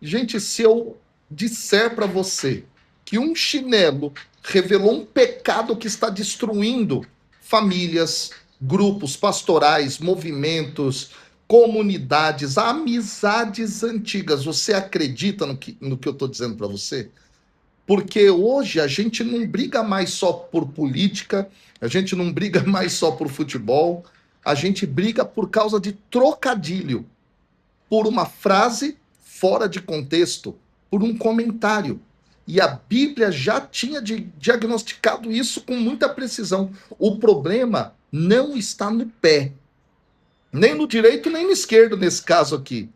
Gente, se eu disser para você que um chinelo revelou um pecado que está destruindo famílias, grupos pastorais, movimentos, comunidades, amizades antigas, você acredita no que eu estou dizendo para você? Porque hoje a gente não briga mais só por política, a gente não briga mais só por futebol, a gente briga por causa de trocadilho, por uma frase fora de contexto, por um comentário. E a Bíblia já tinha diagnosticado isso com muita precisão. O problema não está no pé, nem no direito, nem no esquerdo, nesse caso aqui.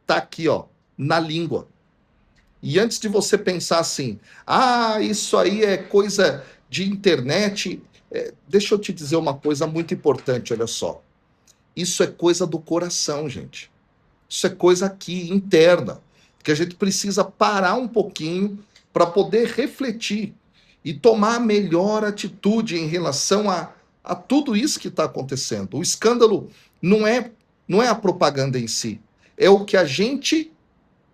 Está aqui, ó, na língua. E antes de você pensar assim, isso aí é coisa de internet, deixa eu te dizer uma coisa muito importante, olha só. Isso é coisa do coração, gente. Isso é coisa aqui, interna, que a gente precisa parar um pouquinho para poder refletir e tomar a melhor atitude em relação a tudo isso que está acontecendo. O escândalo não é a propaganda em si, é o que a gente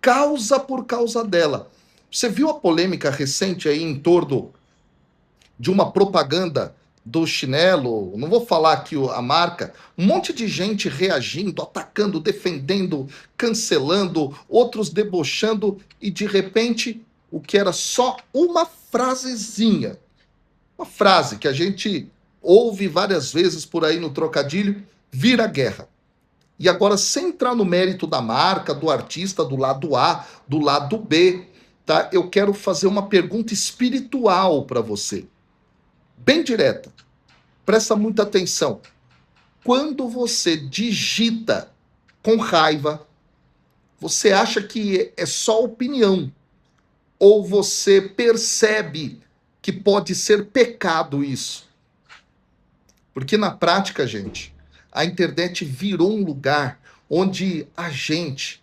causa por causa dela. Você viu a polêmica recente aí em torno de uma propaganda do chinelo, não vou falar aqui a marca, um monte de gente reagindo, atacando, defendendo, cancelando, outros debochando, e de repente, o que era só uma frasezinha, uma frase que a gente ouve várias vezes por aí no trocadilho, vira guerra. E agora, sem entrar no mérito da marca, do artista, do lado A, do lado B, tá? Eu quero fazer uma pergunta espiritual para você, bem direta. Presta muita atenção. Quando você digita com raiva, você acha que é só opinião? Ou você percebe que pode ser pecado isso? Porque na prática, gente, a internet virou um lugar onde a gente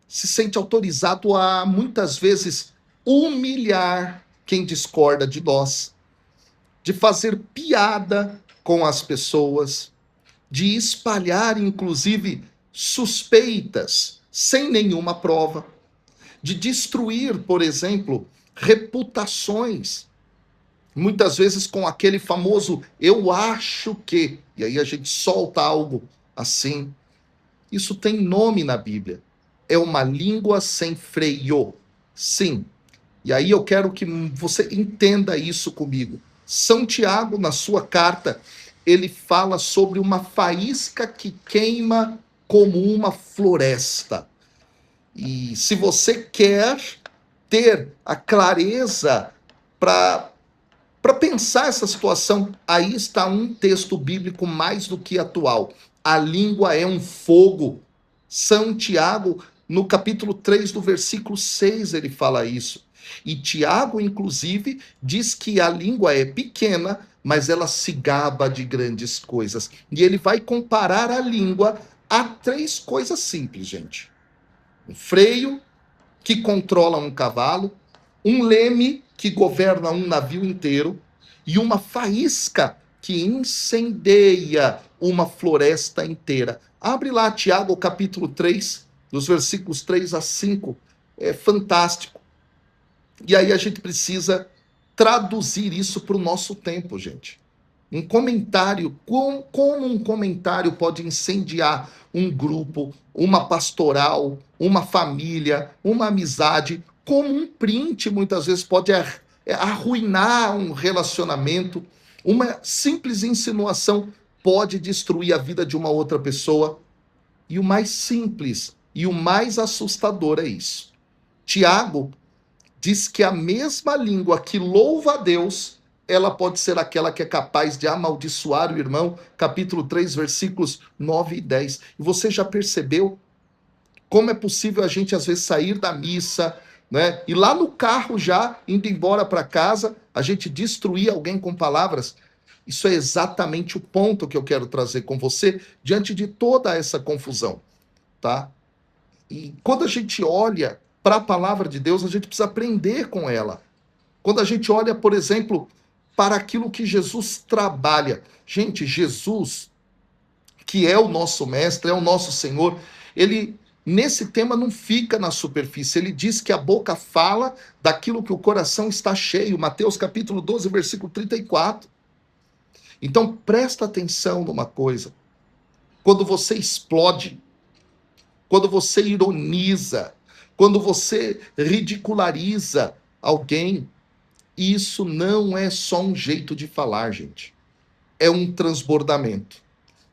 se sente autorizado a, muitas vezes, humilhar quem discorda de nós, de fazer piada com as pessoas, de espalhar, inclusive, suspeitas sem nenhuma prova, de destruir, por exemplo, reputações, muitas vezes com aquele famoso eu acho que, e aí a gente solta algo assim. Isso tem nome na Bíblia. É uma língua sem freio. Sim. E aí eu quero que você entenda isso comigo. São Tiago, na sua carta, ele fala sobre uma faísca que queima como uma floresta. E se você quer ter a clareza para pensar essa situação, aí está um texto bíblico mais do que atual. A língua é um fogo. São Tiago, no capítulo 3, do versículo 6, ele fala isso. E Tiago, inclusive, diz que a língua é pequena, mas ela se gaba de grandes coisas. E ele vai comparar a língua a três coisas simples, gente: um freio que controla um cavalo, um leme que governa um navio inteiro e uma faísca que incendeia uma floresta inteira. Abre lá, Tiago, capítulo 3, dos versículos 3 a 5. É fantástico. E aí a gente precisa traduzir isso para o nosso tempo, gente. Um comentário, como um comentário pode incendiar um grupo, uma pastoral, uma família, uma amizade, como um print muitas vezes pode arruinar um relacionamento, uma simples insinuação pode destruir a vida de uma outra pessoa. E o mais simples e o mais assustador é isso. Tiago diz que a mesma língua que louva a Deus, ela pode ser aquela que é capaz de amaldiçoar o irmão, capítulo 3, versículos 9 e 10. E você já percebeu como é possível a gente, às vezes, sair da missa, né? E lá no carro, já indo embora para casa, a gente destruir alguém com palavras? Isso é exatamente o ponto que eu quero trazer com você, diante de toda essa confusão, tá? E quando a gente olha para a palavra de Deus, a gente precisa aprender com ela. Quando a gente olha, por exemplo, para aquilo que Jesus trabalha. Gente, Jesus, que é o nosso mestre, é o nosso Senhor, ele nesse tema não fica na superfície. Ele diz que a boca fala daquilo que o coração está cheio. Mateus capítulo 12, versículo 34. Então presta atenção numa coisa. Quando você explode, quando você ironiza, quando você ridiculariza alguém, isso não é só um jeito de falar, gente. É um transbordamento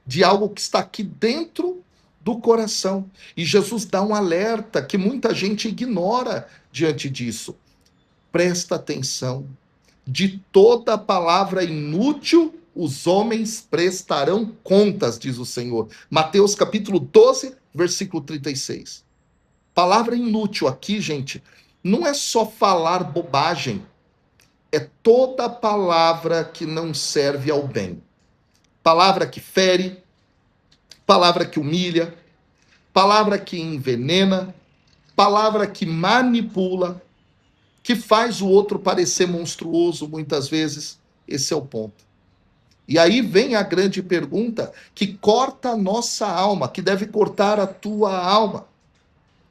de algo que está aqui dentro do coração. E Jesus dá um alerta que muita gente ignora diante disso. Presta atenção. De toda palavra inútil, os homens prestarão contas, diz o Senhor. Mateus capítulo 12, versículo 36. Palavra inútil aqui, gente, não é só falar bobagem. É toda palavra que não serve ao bem. Palavra que fere, palavra que humilha, palavra que envenena, palavra que manipula, que faz o outro parecer monstruoso muitas vezes. Esse é o ponto. E aí vem a grande pergunta que corta a nossa alma, que deve cortar a tua alma.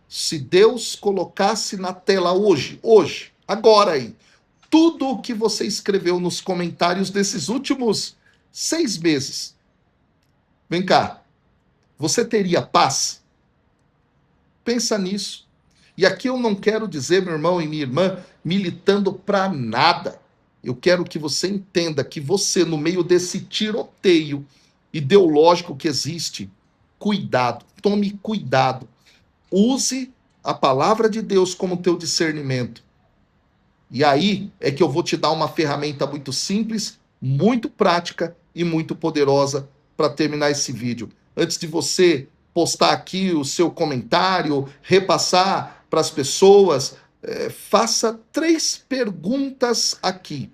Se Deus colocasse na tela hoje, agora aí, tudo o que você escreveu nos comentários desses últimos 6 meses, vem cá, você teria paz? Pensa nisso. E aqui eu não quero dizer, meu irmão e minha irmã, militando para nada. Eu quero que você entenda que você, no meio desse tiroteio ideológico que existe, cuidado, tome cuidado. Use a palavra de Deus como teu discernimento. E aí é que eu vou te dar uma ferramenta muito simples, muito prática e muito poderosa para terminar esse vídeo. Antes de você postar aqui o seu comentário, repassar para as pessoas, faça 3 perguntas aqui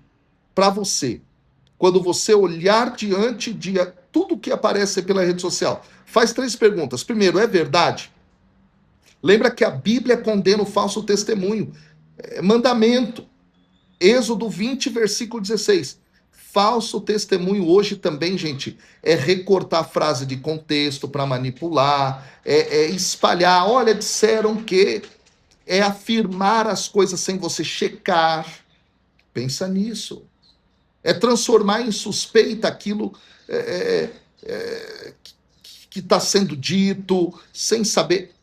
para você. Quando você olhar diante de tudo que aparece pela rede social, faz 3 perguntas. Primeiro, é verdade? Lembra que a Bíblia condena o falso testemunho. Mandamento. Êxodo 20, versículo 16. Falso testemunho hoje também, gente, é recortar a frase de contexto para manipular, é espalhar, olha, disseram que, é afirmar as coisas sem você checar. Pensa nisso. É transformar em suspeita aquilo que está sendo dito, sem saber.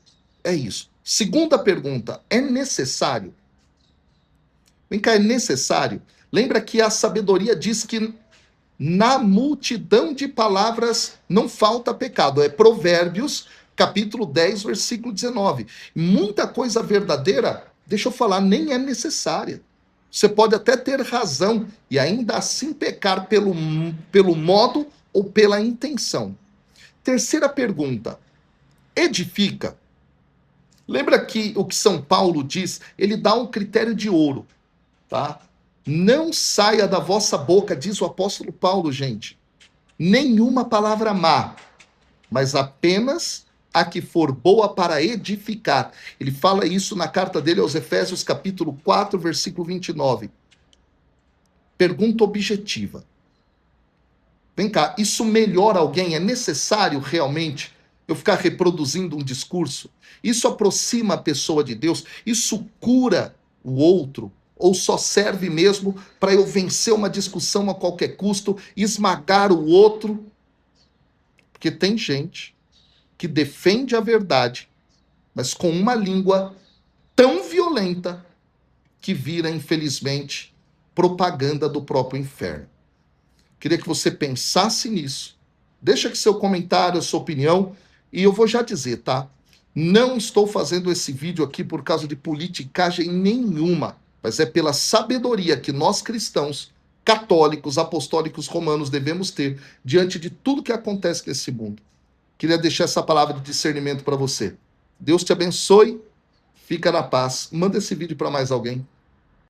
É isso. Segunda pergunta, é necessário? Vem cá, é necessário? Lembra que a sabedoria diz que na multidão de palavras não falta pecado. É Provérbios, capítulo 10, versículo 19. Muita coisa verdadeira, deixa eu falar, nem é necessária. Você pode até ter razão e ainda assim pecar pelo modo ou pela intenção. Terceira pergunta, edifica? Lembra que o que São Paulo diz? Ele dá um critério de ouro, tá? Não saia da vossa boca, diz o apóstolo Paulo, gente, nenhuma palavra má, mas apenas a que for boa para edificar. Ele fala isso na carta dele aos Efésios, capítulo 4, versículo 29. Pergunta objetiva. Vem cá, isso melhora alguém? É necessário realmente eu ficar reproduzindo um discurso? Isso aproxima a pessoa de Deus? Isso cura o outro? Ou só serve mesmo para eu vencer uma discussão a qualquer custo, esmagar o outro? Porque tem gente que defende a verdade, mas com uma língua tão violenta que vira, infelizmente, propaganda do próprio inferno. Queria que você pensasse nisso. Deixa aqui seu comentário, sua opinião, e eu vou já dizer, tá? Não estou fazendo esse vídeo aqui por causa de politicagem nenhuma, mas é pela sabedoria que nós cristãos, católicos, apostólicos, romanos devemos ter diante de tudo que acontece nesse mundo. Queria deixar essa palavra de discernimento para você. Deus te abençoe, fica na paz. Manda esse vídeo para mais alguém.